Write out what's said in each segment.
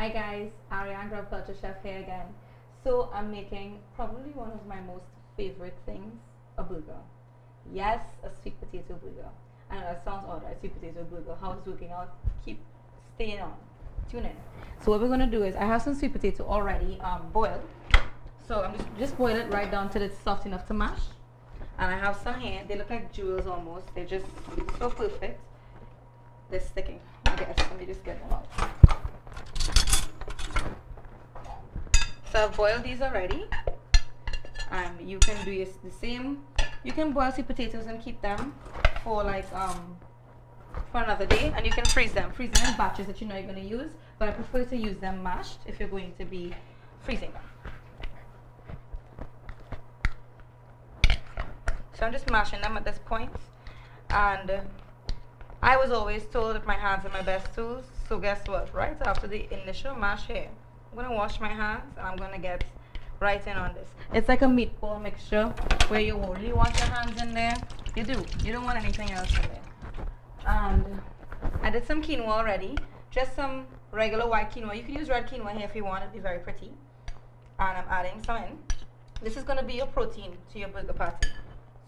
Hi guys, Ariane Grub Culture Chef here again. So I'm making probably one of my most favorite things, a burger. Yes, a sweet potato burger. I know that sounds odd, right? Sweet potato burger. How it's working out? Keep staying on. Tune in. So what we're gonna do is I have some sweet potato already boiled. So I'm just boil it right down till it's soft enough to mash. And I have some here. They look like jewels almost. They're just so perfect. They're sticking. I guess. Let me just get them out. So I've boiled these already. You can do the same. You can boil sweet potatoes and keep them for like for another day, and you can freeze them. Freeze them in batches that you know you're going to use. But I prefer to use them mashed if you're going to be freezing them. So I'm just mashing them at this point, and I was always told that my hands are my best tools. So guess what? Right after the initial mash here, I'm gonna wash my hands and I'm gonna get right in on this. It's like a meatball mixture where you only want your hands in there. You do. You don't want anything else in there. And I did some quinoa already. Just some regular white quinoa. You can use red quinoa here if you want. It'd be very pretty. And I'm adding some in. This is gonna be your protein to your burger patty.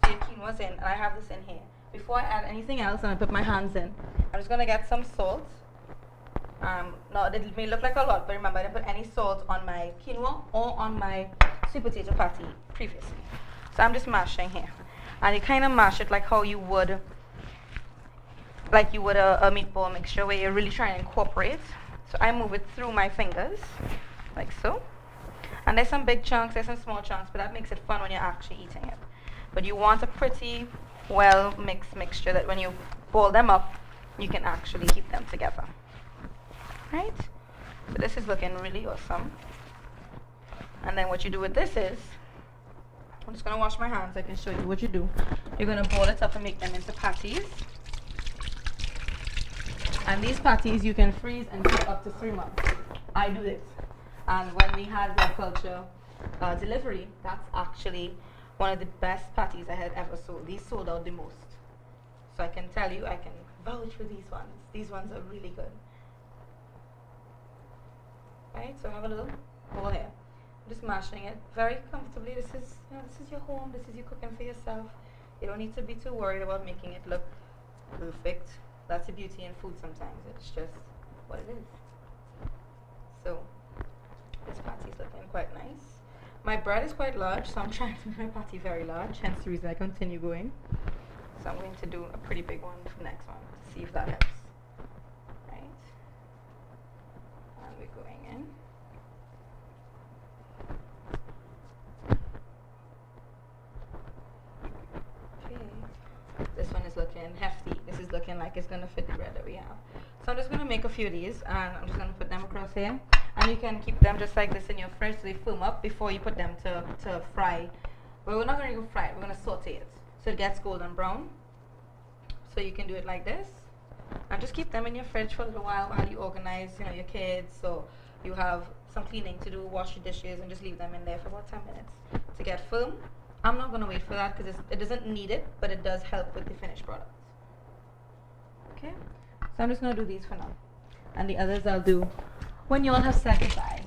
So your quinoa's in, and I have this in here. Before I add anything else, and I put my hands in, I'm just gonna get some salt. No, it may look like a lot, but remember I didn't put any salt on my quinoa or on my sweet potato patty previously. So I'm just mashing here, and you kind of mash it like how you would, a meatball mixture where you're really trying to incorporate. So I move it through my fingers, like so. And there's some big chunks, there's some small chunks, but that makes it fun when you're actually eating it. But you want a pretty well mixed mixture that when you boil them up, you can actually keep them together. Right? So this is looking really awesome. And then what you do with this is, I'm just gonna wash my hands so I can show you what you do. You're gonna boil it up and make them into patties. And these patties you can freeze and keep up to 3 months. I do this. And when we had the culture delivery, that's actually one of the best patties I had ever sold. These sold out the most. So I can tell you, I can vouch for these ones. These ones are really good. Right, so I have a little bowl here. I'm just mashing it very comfortably. This is your home. This is you cooking for yourself. You don't need to be too worried about making it look perfect. That's the beauty in food sometimes. It's just what it is. So this patty is looking quite nice. My bread is quite large, so I'm trying to make my patty very large, hence the reason I continue going. So I'm going to do a pretty big one for the next one to see if that helps. Right? And we're going in. Okay. This one is looking hefty. This is looking like it's going to fit the bread that we have. So I'm just going to make a few of these, and I'm just going to put them across here. And you can keep them just like this in your fridge so they firm up before you put them to fry. Well, we're not going to go fry it, we're going to saute it so it gets golden brown. So you can do it like this. And just keep them in your fridge for a little while you organize, your kids. So you have some cleaning to do, wash your dishes, and just leave them in there for about 10 minutes to get firm. I'm not going to wait for that because it doesn't need it, but it does help with the finished product. Okay? So I'm just going to do these for now. And the others I'll do when you all have said goodbye.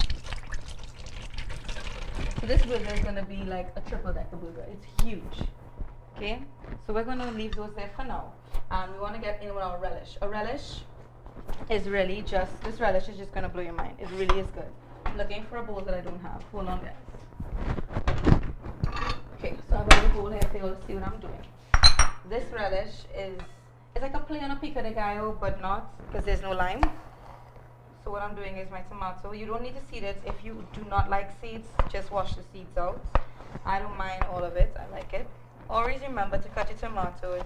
So this burger is going to be like a triple decker burger. It's huge. Okay? So we're going to leave those there for now. And we want to get in with our relish. A relish is really this relish is just going to blow your mind. It really is good. I'm looking for a bowl that I don't have. Hold on, guys. Okay, so I've got a bowl here so you'll see what I'm doing. This relish it's like a play on a pico de gallo, but not, because there's no lime. So what I'm doing is my tomato. You don't need to seed it. If you do not like seeds, just wash the seeds out. I don't mind all of it. I like it. Always remember to cut your tomatoes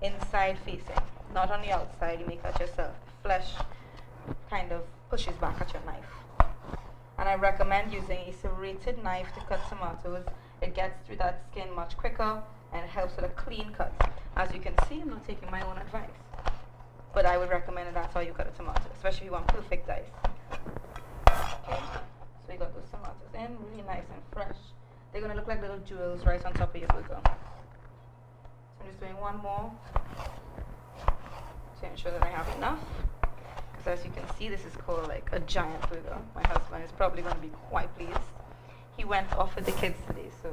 inside facing, not on the outside. You may cut yourself. The flesh kind of pushes back at your knife. And I recommend using a serrated knife to cut tomatoes. It gets through that skin much quicker and it helps with a clean cut. As you can see, I'm not taking my own advice. But I would recommend that that's how you cut a tomato, especially if you want perfect dice. Okay, so you got those tomatoes in, really nice and fresh. They're going to look like little jewels right on top of your burger. So I'm just doing one more to ensure that I have enough. So as you can see, this is called like a giant burger. My husband is probably going to be quite pleased. He went off with the kids today, so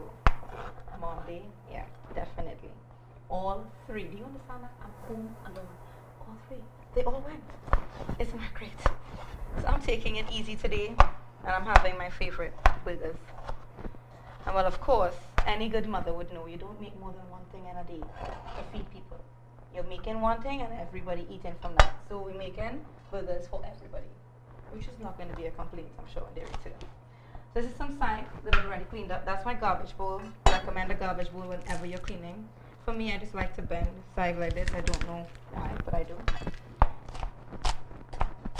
Monday, yeah, definitely. All three. Do you understand that? I'm home alone. All three. They all went. Isn't that great? So I'm taking it easy today, and I'm having my favorite burgers. And well, of course, any good mother would know you don't make more than one thing in a day to feed people. You're making one thing and everybody eating from that. So we're making burgers for everybody, which is not going to be a complaint, I'm sure, in dairy too. So this is some side that I've already cleaned up. That's my garbage bowl. I recommend a garbage bowl whenever you're cleaning. For me, I just like to bend side like this. I don't know why, but I do.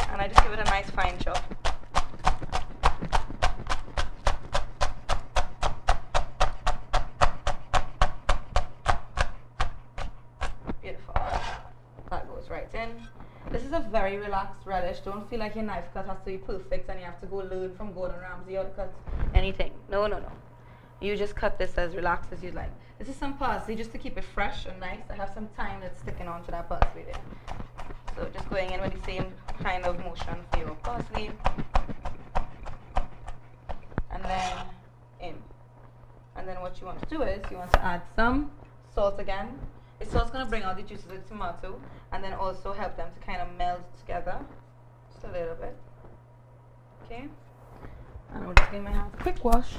And I just give it a nice fine chop. Beautiful. That goes right in. This is a very relaxed relish. Don't feel like your knife cut has to be perfect and you have to go learn from Gordon Ramsay how to cut anything. No, no, no. You just cut this as relaxed as you'd like. This is some parsley just to keep it fresh and nice. I have some thyme that's sticking onto that parsley there. So just going in with the same kind of motion for your parsley. And then in. And then what you want to do is you want to add some salt again. The salt's going to bring out the juices of the tomato and then also help them to kind of meld together. Just a little bit. Okay. And I'm just giving my hands a quick wash.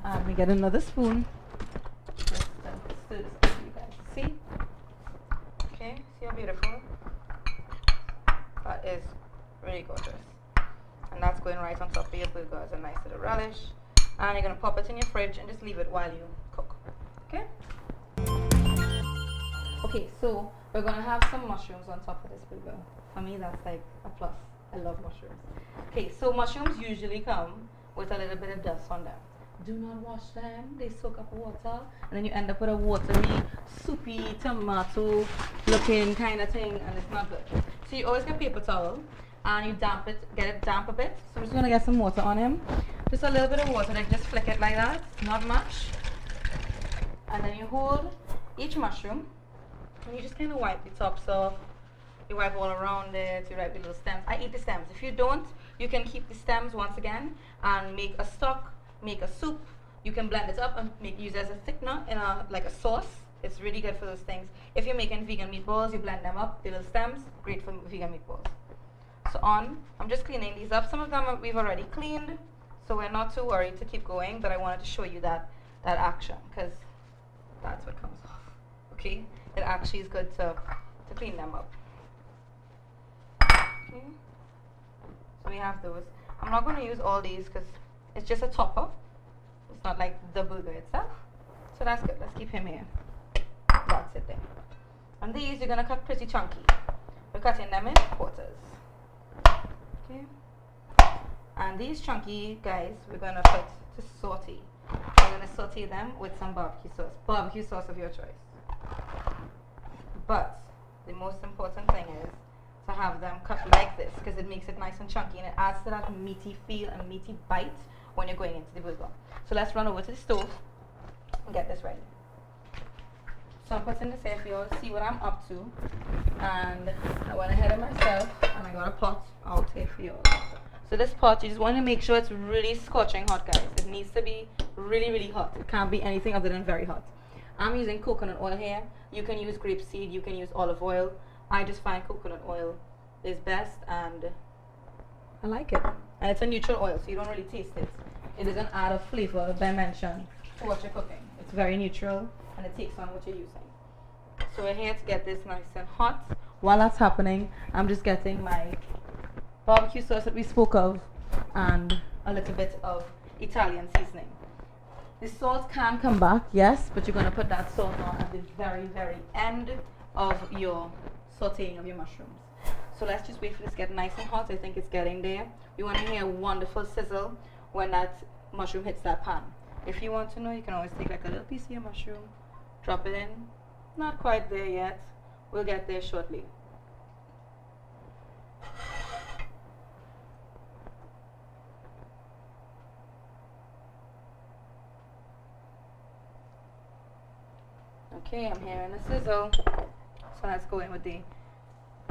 And we get another spoon. Just stir this up for you guys to see. Okay, see how beautiful? That is really gorgeous. And that's going right on top of your burger as a nice little relish. And you're going to pop it in your fridge and just leave it while you cook. Okay? Okay, so we're going to have some mushrooms on top of this burger. For me, that's like a plus. I love mushrooms. Okay, so mushrooms usually come with a little bit of dust on them. Do not wash them. They soak up water. And then you end up with a watery, soupy, tomato looking kind of thing. And it's not good. So you always get paper towel. And you damp it, get it damp a bit. So I'm just going to get some water on him. Just a little bit of water. Like just flick it like that. Not much. And then you hold each mushroom. And you just kind of wipe the tops off. You wipe all around it. You wipe the little stems. I eat the stems. If you don't, you can keep the stems once again and make a stock, make a soup. You can blend it up and use it as a thickener in like a sauce. It's really good for those things. If you're making vegan meatballs, you blend them up. The little stems, great for vegan meatballs. So I'm just cleaning these up. Some of them we've already cleaned, so we're not too worried to keep going. But I wanted to show you that action because that's what comes off. Okay, it actually is good to clean them up. Okay. So we have those. I'm not going to use all these because it's just a topper. It's not like the burger itself. So that's good. Let's keep him here. That's it there. And these you're going to cut pretty chunky. We're cutting them in quarters. Okay. And these chunky guys we're going to put to saute. We're going to saute them with some barbecue sauce. Barbecue sauce of your choice. But the most important thing is to have them cut like this because it makes it nice and chunky and it adds to that meaty feel and meaty bite when you're going into the burger. So let's run over to the stove and get this ready. So I'm putting this here for you all to see what I'm up to, and I went ahead of myself and I got a pot out here for you all. So this pot, you just want to make sure it's really scorching hot, guys. It needs to be really, really hot. It can't be anything other than very hot. I'm using coconut oil here. You can use grapeseed, you can use olive oil. I just find coconut oil is best and I like it. And it's a neutral oil, so you don't really taste it. It doesn't add a flavor dimension to what you're cooking. It's very neutral and it takes on what you're using. So we're here to get this nice and hot. While that's happening, I'm just getting my barbecue sauce that we spoke of and a little bit of Italian seasoning. The salt can come back, yes, but you're going to put that salt on at the very, very end of your sauteing of your mushrooms. So let's just wait for this to get nice and hot. I think it's getting there. You want to hear a wonderful sizzle when that mushroom hits that pan. If you want to know, you can always take like a little piece of your mushroom, drop it in. Not quite there yet. We'll get there shortly. Okay, I'm hearing a sizzle. So let's go in with the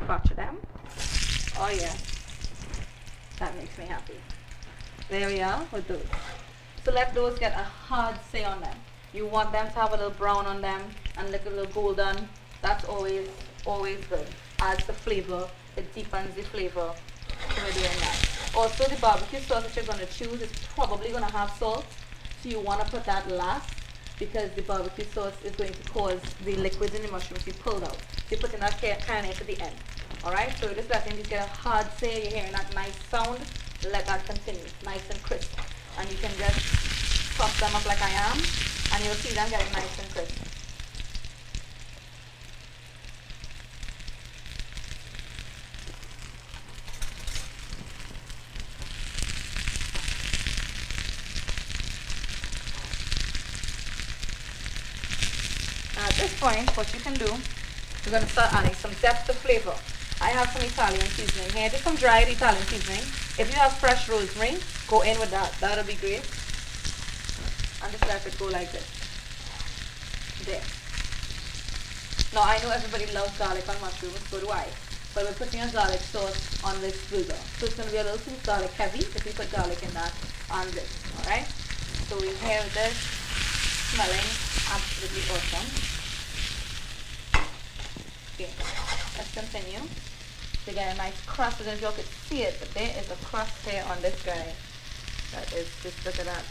batch of them. Oh yeah, that makes me happy. There we are with those. So let those get a hard say on them. You want them to have a little brown on them and look a little golden. That's always good. Adds the flavor. It deepens the flavor when we're doing that. Also, the barbecue sauce that you're going to choose is probably going to have salt. So you want to put that last because the barbecue sauce is going to cause the liquids in the mushrooms to be pulled out. So you're putting that kind of at the end. Alright, so just letting these get a hard say. You're hearing that nice sound. Let that continue. Nice and crisp. And you can just puff them up like I am. And you'll see them getting nice and crisp. At this point, what you can do, you're going to start adding some depth of flavor. I have some Italian seasoning here, just some dried Italian seasoning. If you have fresh rosemary, go in with that. That'll be great. And just let it go like this. There. Now I know everybody loves garlic on mushrooms, so do I. But we're putting a garlic sauce on this burger. So it's going to be a little too garlic heavy if we put garlic in that on this. Alright? So we're here with this, smelling absolutely awesome. Okay, let's continue. To get a nice crust, and if you could see it, but there is a crust here on this guy. That is, just look at that.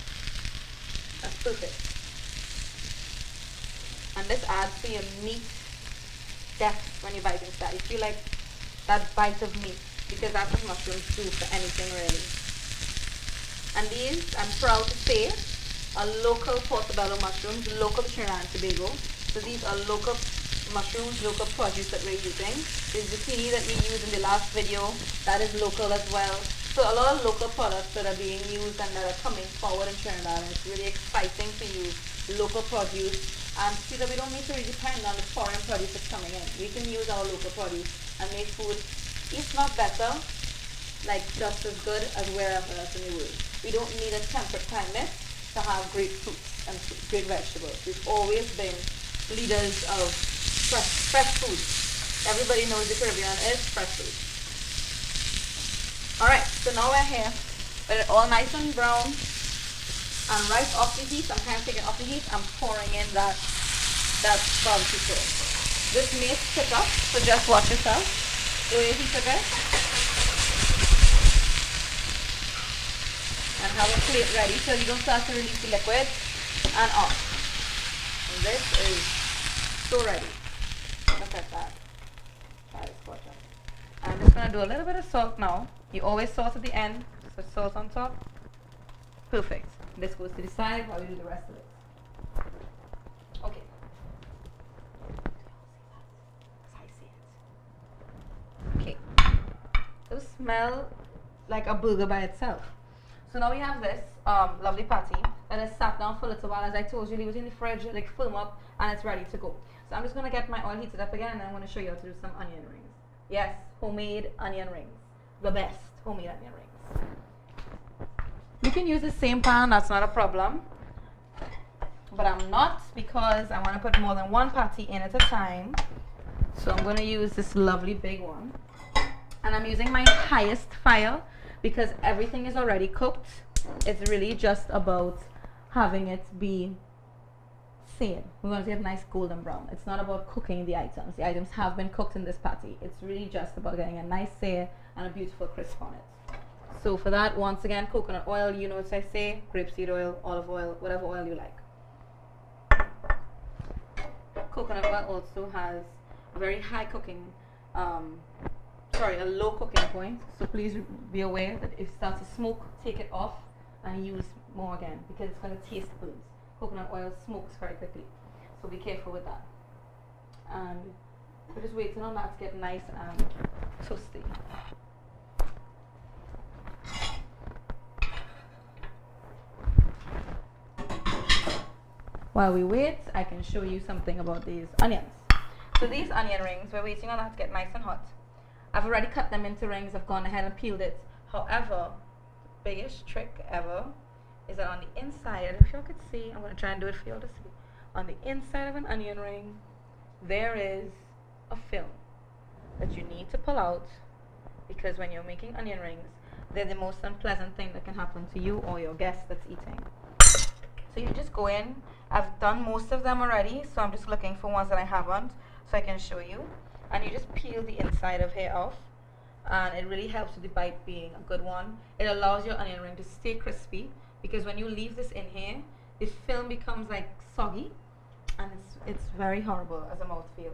That's perfect. And this adds to your meat depth when you bite into that. You feel like that bite of meat, because that's what mushrooms do for anything really. And these, I'm proud to say, are local portobello mushrooms, local to Trinidad and Tobago. So these are local mushrooms, local produce that we're using. The zucchini that we used in the last video, that is local as well. So a lot of local products that are being used and that are coming forward in Trinidad, and it's really exciting to use local produce and see that we don't need to really depend on the foreign produce that's coming in. We can use our local produce and make food, if not better, like just as good as wherever else in the world. We don't need a temperate climate to have great fruits and great vegetables. We've always been leaders of fresh food. Everybody knows the Caribbean is fresh food. Alright, so now we're here with it all nice and brown and right off the heat. I'm kind of taking off the heat. I'm pouring in that barbecue sauce. This may stick up, so just watch yourself. The way you cook it. And have a plate ready so you don't start to release the liquid and off. And this is so ready. Look at that. That is gorgeous. I'm just going to do a little bit of salt now. You always salt at the end, so salt on top. Perfect. This goes to the side while we do the rest of it. Okay. Okay. Those smell like a burger by itself. So now we have this lovely patty that is sat down for a little while. As I told you, leave it in the fridge, like firm up, and it's ready to go. So I'm just going to get my oil heated up again, and I'm going to show you how to do some onion rings. Yes, homemade onion rings. The best homemade onion rings. You can use the same pan, that's not a problem. But I'm not, because I want to put more than one patty in at a time. So I'm going to use this lovely big one. And I'm using my highest fire because everything is already cooked. It's really just about having it be same. We want to get nice golden brown. It's not about cooking the items. The items have been cooked in this patty. It's really just about getting a nice sear and a beautiful crisp on it. So for that, once again, coconut oil, you know what I say, grapeseed oil, olive oil, whatever oil you like. Coconut oil also has a very high cooking, a low cooking point. So please be aware that if it starts to smoke, take it off and use more again because it's going to taste burnt. Coconut oil smokes very quickly, so be careful with that. And we're just waiting on that to get nice and toasty. While we wait, I can show you something about these onions. So these onion rings, we're waiting on that to get nice and hot. I've already cut them into rings. I've gone ahead and peeled it. However, the biggest trick ever is that on the inside, and if you could see, I'm going to try and do it for you all to see. On the inside of an onion ring, there is a film. that you need to pull out, because when you're making onion rings, they're the most unpleasant thing that can happen to you or your guest that's eating. So you just go in. I've done most of them already, so I'm just looking for ones that I haven't, so I can show you. And you just peel the inside of here off, and it really helps with the bite being a good one. It allows your onion ring to stay crispy, because when you leave this in here, the film becomes like soggy, and it's very horrible as a mouthfeel.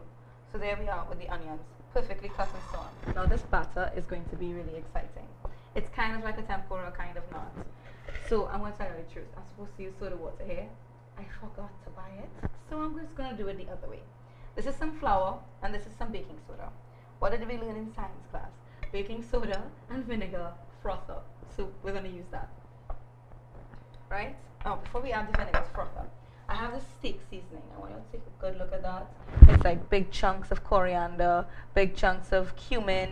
So there we are with the onions, perfectly cut and so on. Now this batter is going to be really exciting. It's kind of like a tempura, kind of not. So I'm going to tell you the truth. I'm supposed to use soda water here. I forgot to buy it, so I'm just going to do it the other way. This is some flour, and this is some baking soda. What did we learn in science class? Baking soda and vinegar froth up. So we're going to use that. Right? Oh, before we add the vinegar to froth up, I have this steak seasoning. I want you to take a good look at that. It's like big chunks of coriander, big chunks of cumin,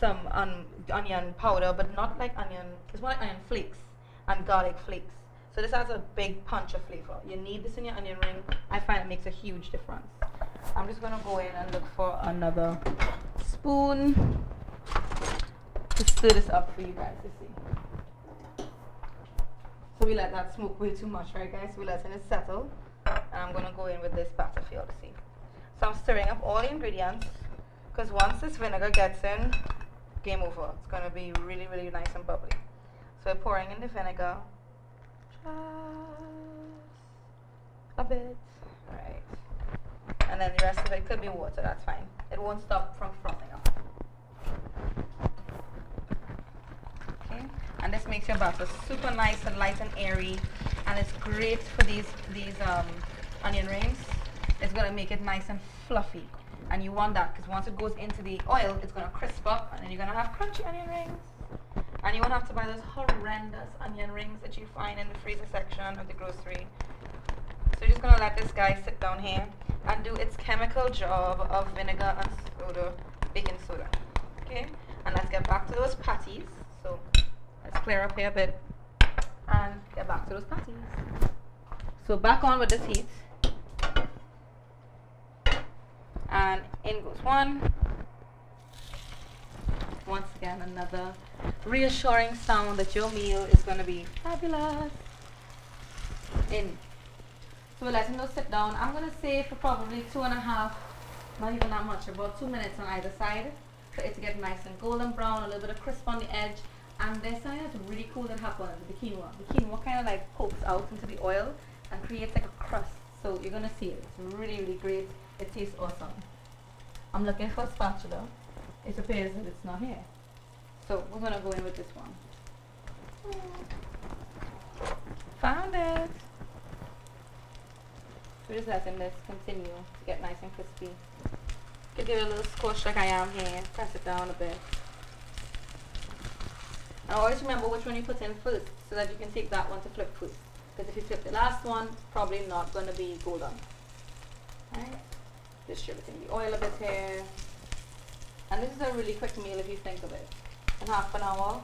some onion powder, but not like onion. It's more like onion flakes and garlic flakes. So this has a big punch of flavor. You need this in your onion ring. I find it makes a huge difference. I'm just going to go in and look for another spoon to stir this up for you guys to see. So we let that smoke way too much, right guys? We're letting it settle. And I'm going to go in with this batter for you to see. So I'm stirring up all the ingredients, because once this vinegar gets in, game over. It's going to be really, really nice and bubbly. So we're pouring in the vinegar. Just a bit. Right. And then the rest of it could be water, that's fine. It won't stop from frothing up. Okay. And this makes your batter super nice and light and airy. And it's great for these onion rings. It's going to make it nice and fluffy. And you want that, because once it goes into the oil, it's going to crisp up, and then you're going to have crunchy onion rings. And you won't have to buy those horrendous onion rings that you find in the freezer section of the grocery. So you're just going to let this guy sit down here and do its chemical job of vinegar and soda, baking soda. Okay? And let's get back to those patties. So let's clear up here a bit and get back to those patties. So back on with this heat. And in goes one. Once again, another reassuring sound that your meal is going to be fabulous. In. So we're letting those sit down. I'm going to say for probably 2.5, not even that much, about 2 minutes on either side, for it to get nice and golden brown, a little bit of crisp on the edge. And there's something that's really cool that happens with the quinoa. The quinoa kind of like pokes out into the oil and creates like a crust. So you're going to see it. It's really, really great. It tastes awesome. I'm looking for a spatula. It appears that it's not here. So we're going to go in with this one. Found it. So just letting this continue to get nice and crispy. You can give it a little squish like I am here. Press it down a bit. And always remember which one you put in first, so that you can take that one to flip first. Because if you flip the last one, probably not going to be golden. Alright. Distributing the oil a bit here. And this is a really quick meal if you think of it. In half an hour,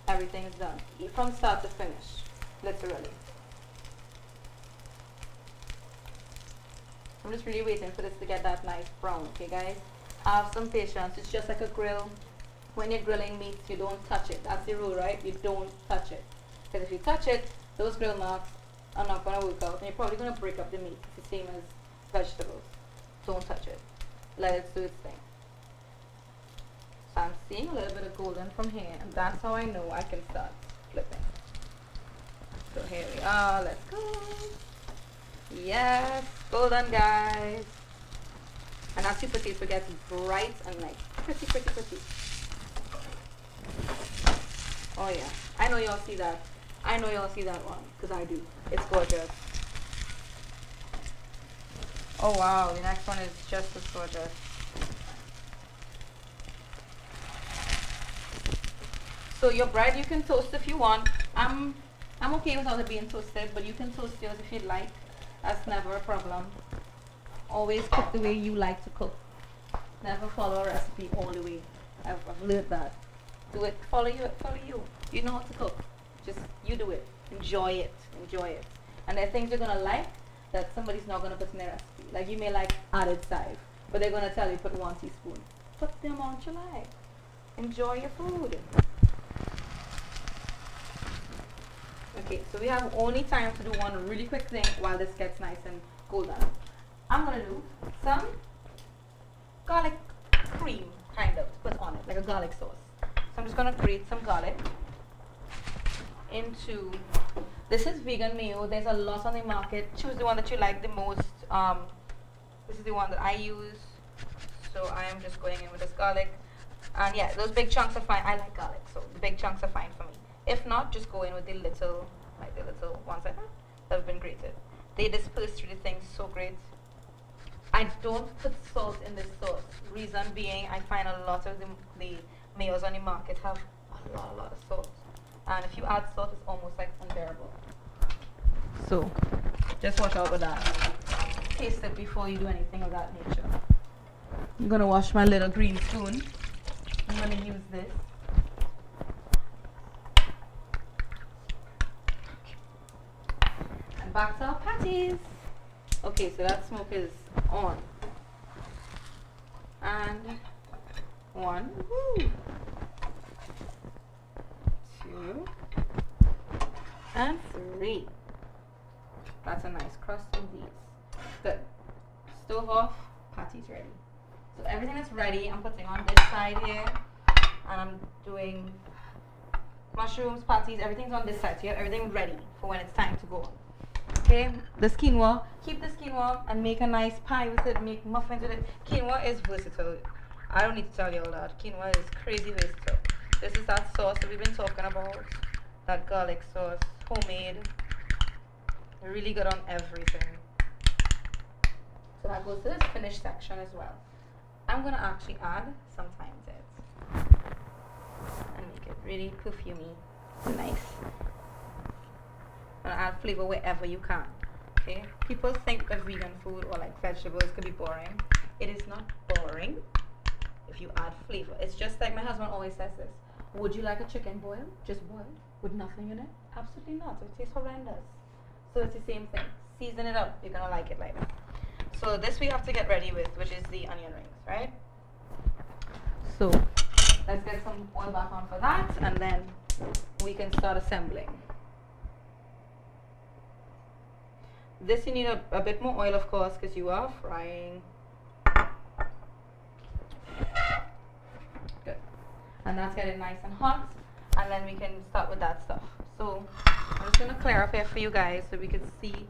everything is done. From start to finish. Literally. I'm just really waiting for this to get that nice brown, okay guys? Have some patience. It's just like a grill. When you're grilling meat, you don't touch it. That's the rule, right? You don't touch it. Because if you touch it, those grill marks are not going to work out. And you're probably going to break up the meat. It's the same as vegetables. Don't touch it. Let it do its thing. So I'm seeing a little bit of golden from here, and that's how I know I can start flipping. So here we are. Let's go. Yes, golden, guys. And as you proceed, it gets bright and like pretty. Oh yeah, I know y'all see that. I know y'all see that one, because I do. It's gorgeous. Oh wow, the next one is just as gorgeous. So your bread you can toast if you want. I'm okay without it being toasted, but you can toast yours if you'd like. That's never a problem. Always cook the way you like to cook. Never follow a recipe all the way. I've learned that. Do it, follow you. You know how to cook. Just you do it. Enjoy it. And there are things you're gonna like that somebody's not gonna put in their recipe. Like you may like added chive, but they're gonna tell you put 1 teaspoon. put the amount you like. Enjoy your food. Okay, so we have only time to do one really quick thing while this gets nice and golden. I'm gonna do some garlic cream, kind of, to put on it, like a garlic sauce. So I'm just gonna grate some garlic into, this is vegan mayo. There's a lot on the market. Choose the one that you like the most. This is the one that I use. So I am just going in with this garlic. And yeah, those big chunks are fine. I like garlic, so the big chunks are fine for me. If not, just go in with the little, like the little ones that have been grated. They disperse through the thing so great. I don't put salt in this sauce. Reason being, I find a lot of the mayos on the market have a lot of salt. And if you add salt, it's almost like unbearable. So, just watch out with that. Taste it before you do anything of that nature. I'm gonna wash my little green spoon. I'm gonna use this. And back to our patties. Okay, so that smoke is on. And 1, 2, and 3. That's a nice crust of these. Good. Stove off, patties ready. So everything is ready. I'm putting on this side here, and I'm doing mushrooms, patties, everything's on this side. So you have everything ready for when it's time to go. Okay, this quinoa, keep this quinoa and make a nice pie with it, make muffins with it. Quinoa is versatile. I don't need to tell you all that. Quinoa is crazy versatile. This is that sauce that we've been talking about, that garlic sauce, homemade. Really good on everything. So that goes to this finished section as well. I'm gonna actually add some thyme to it and make it really perfumey and nice. And add flavor wherever you can. Okay? People think that vegan food or like vegetables could be boring. It is not boring if you add flavor. It's just like my husband always says this. Would you like a chicken boiled? Just boiled? With nothing in it? Absolutely not. It tastes horrendous. So it's the same thing. Season it up. You're gonna like it like that. So this we have to get ready with, which is the onion rings, right? So let's get some oil back on for that, and then we can start assembling. This you need a bit more oil, of course, because you are frying. Good. And that's getting nice and hot, and then we can start with that stuff. So I'm just going to clear up here for you guys so we can see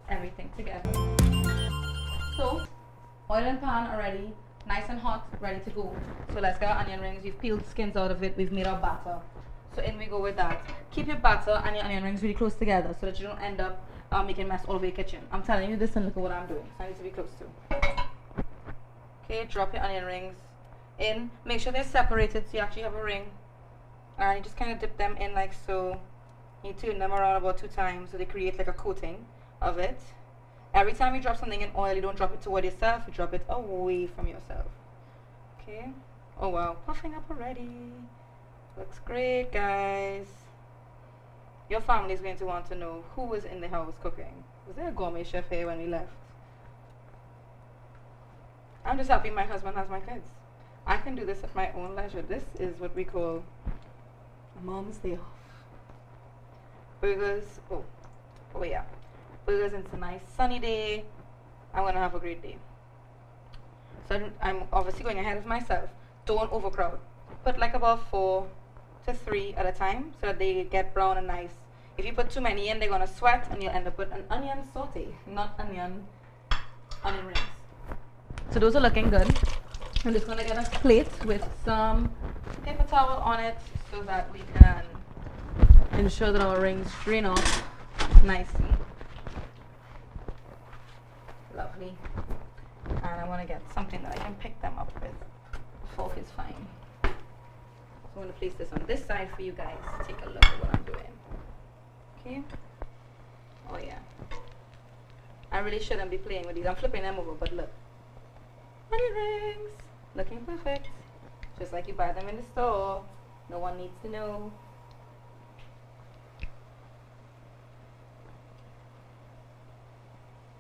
everything together. So, oil and pan are ready, nice and hot, ready to go. So let's get our onion rings. We've peeled the skins out of it. We've made our batter. So in we go with that. Keep your batter and your onion rings really close together so that you don't end up making a mess all over your kitchen. I'm telling you this, and look at what I'm doing. So I need to be close to. Okay, drop your onion rings in. Make sure they're separated so you actually have a ring. And you just kind of dip them in like so. You turn them around about 2 times so they create like a coating of it. Every time you drop something in oil, you don't drop it toward yourself, you drop it away from yourself. Okay? Oh wow, puffing up already. Looks great, guys. Your family is going to want to know who was in the house cooking. Was there a gourmet chef here when we left? I'm just happy my husband has my kids. I can do this at my own leisure. This is what we call mom's day off. Burgers. Oh yeah. Burgers. It's a nice sunny day. I'm gonna have a great day. So I'm obviously going ahead of myself. Don't overcrowd. Put like about 4 to 3 at a time so that they get brown and nice. If you put too many in, they're gonna sweat and you'll end up with an onion saute, not onion rings. So those are looking good. I'm just gonna get a plate with some paper towel on it so that we can ensure that our rings drain off nicely. Lovely. And I want to get something that I can pick them up with. A fork is fine. So I'm going to place this on this side for you guys to take a look at what I'm doing. Okay. Oh yeah. I really shouldn't be playing with these. I'm flipping them over, but look. Onion rings. Looking perfect. Just like you buy them in the store. No one needs to know.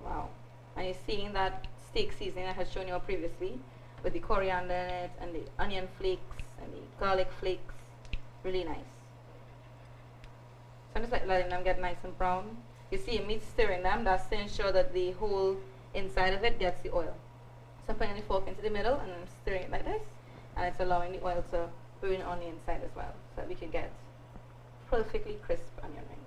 Wow. And you're seeing that steak seasoning I had shown you all previously. with the coriander in it and the onion flakes and the garlic flakes. Really nice. So I'm just like letting them get nice and brown. You see me stirring them, that's to ensure that the whole inside of it gets the oil. So I'm putting the fork into the middle and I'm stirring it like this, and it's allowing the oil to burn on the inside as well, so that we can get perfectly crisp onion rings.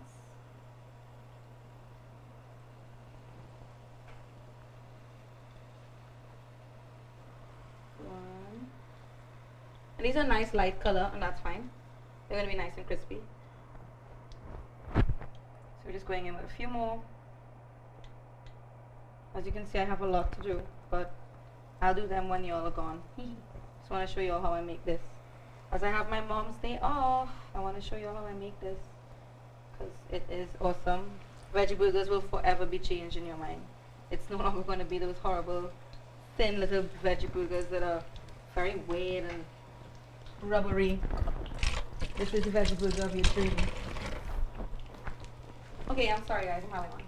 One. And these are nice light color, and that's fine. They're going to be nice and crispy. So we're just going in with a few more. As you can see, I have a lot to do, but I'll do them when y'all are gone. Just want to show y'all how I make this. As I have my mom's day off, I want to show y'all how I make this, because it is awesome. Veggie burgers will forever be changed in your mind. It's no longer going to be those horrible, thin little veggie burgers that are very weird and rubbery. This is the veggie burger of your dreams. Okay, I'm sorry guys, I'm having one.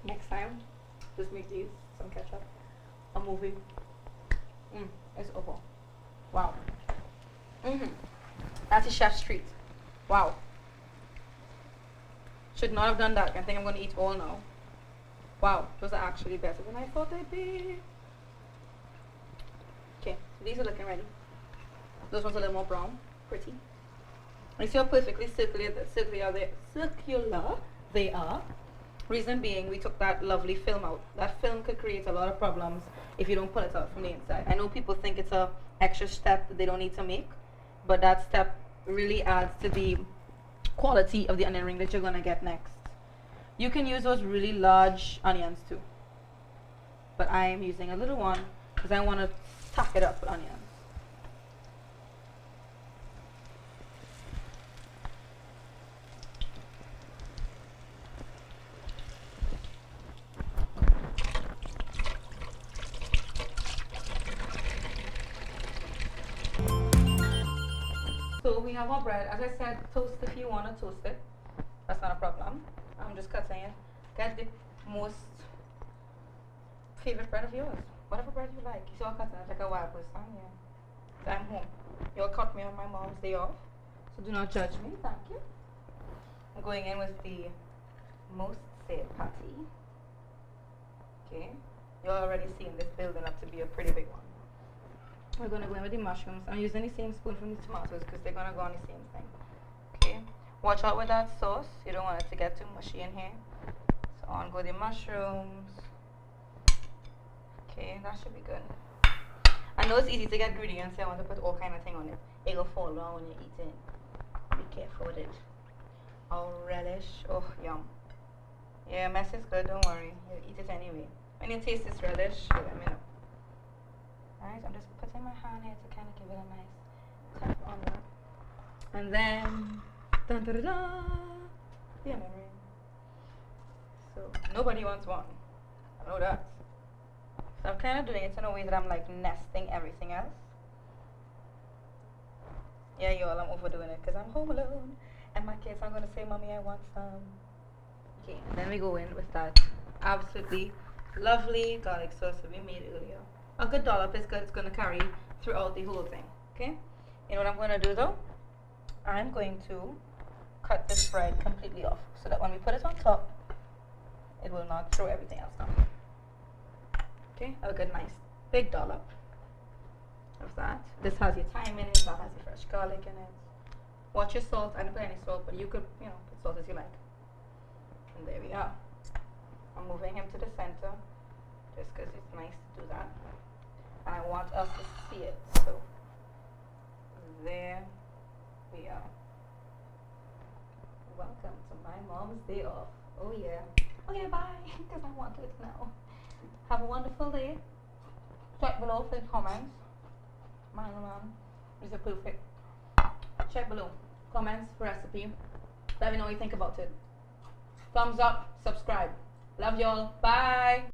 Next time, just make these some ketchup. A movie. It's over. Wow. That's a chef's treat. Wow. Should not have done that. I think I'm going to eat all now. Wow, those are actually better than I thought they'd be. Okay, so these are looking ready. Those ones are a little more brown. Pretty. You see how perfectly circular they are. Reason being, we took that lovely film out. That film could create a lot of problems if you don't pull it out from the inside. I know people think it's a extra step that they don't need to make, but that step really adds to the quality of the onion ring that you're going to get next. You can use those really large onions too, but I am using a little one because I want to stack it up with onions. So we have our bread. As I said, toast if you want to toast it. That's not a problem. I'm just cutting it. Get the most favorite bread of yours. Whatever bread you like. You see, I'm cutting it like a wild person. Yeah. So I'm home. You'll cut me on my mom's day off. So do not judge me. Thank you. I'm going in with the most said patty. Okay. You're already seeing this building up to be a pretty big one. We're going to go in with the mushrooms. I'm using the same spoon from the tomatoes because they're going to go on the same thing. Okay. Watch out with that sauce. You don't want it to get too mushy in here. So on go the mushrooms. Okay, that should be good. I know it's easy to get greedy and say I want to put all kind of thing on it. It will fall down when you're eating. Be careful with it. Oh, relish. Oh, yum. Yeah, mess is good. Don't worry. You'll eat it anyway. When you taste this relish, you let me know. Alright, I'm just putting my hand here to kind of give it a nice tap on that. And then, dun da da da, the onion ring. So, nobody wants one. I know that. So I'm kind of doing it in a way that I'm like nesting everything else. Yeah, y'all, I'm overdoing it because I'm home alone. And my kids are going to say, Mommy, I want some. Okay, and then we go in with that absolutely lovely garlic sauce that we made earlier. A good dollop is good. It's going to carry throughout the whole thing. Okay? You know what I'm going to do though? I'm going to cut this bread completely off so that when we put it on top, it will not throw everything else down. Okay? A good nice big dollop of that. This has your thyme in it. That has your fresh garlic in it. Watch your salt. I didn't put any salt, but you could, you know, put salt as you like. And there we are. I'm moving him to the center just because it's nice to do that. And I want us to see it. So there we are. Welcome to my mom's day off. Oh yeah. Okay, bye. Because I want it now. Have a wonderful day. Check below for the comments. Man, oh man, these are perfect. Check below. Comments, recipe. Let me know what you think about it. Thumbs up, subscribe. Love y'all. Bye.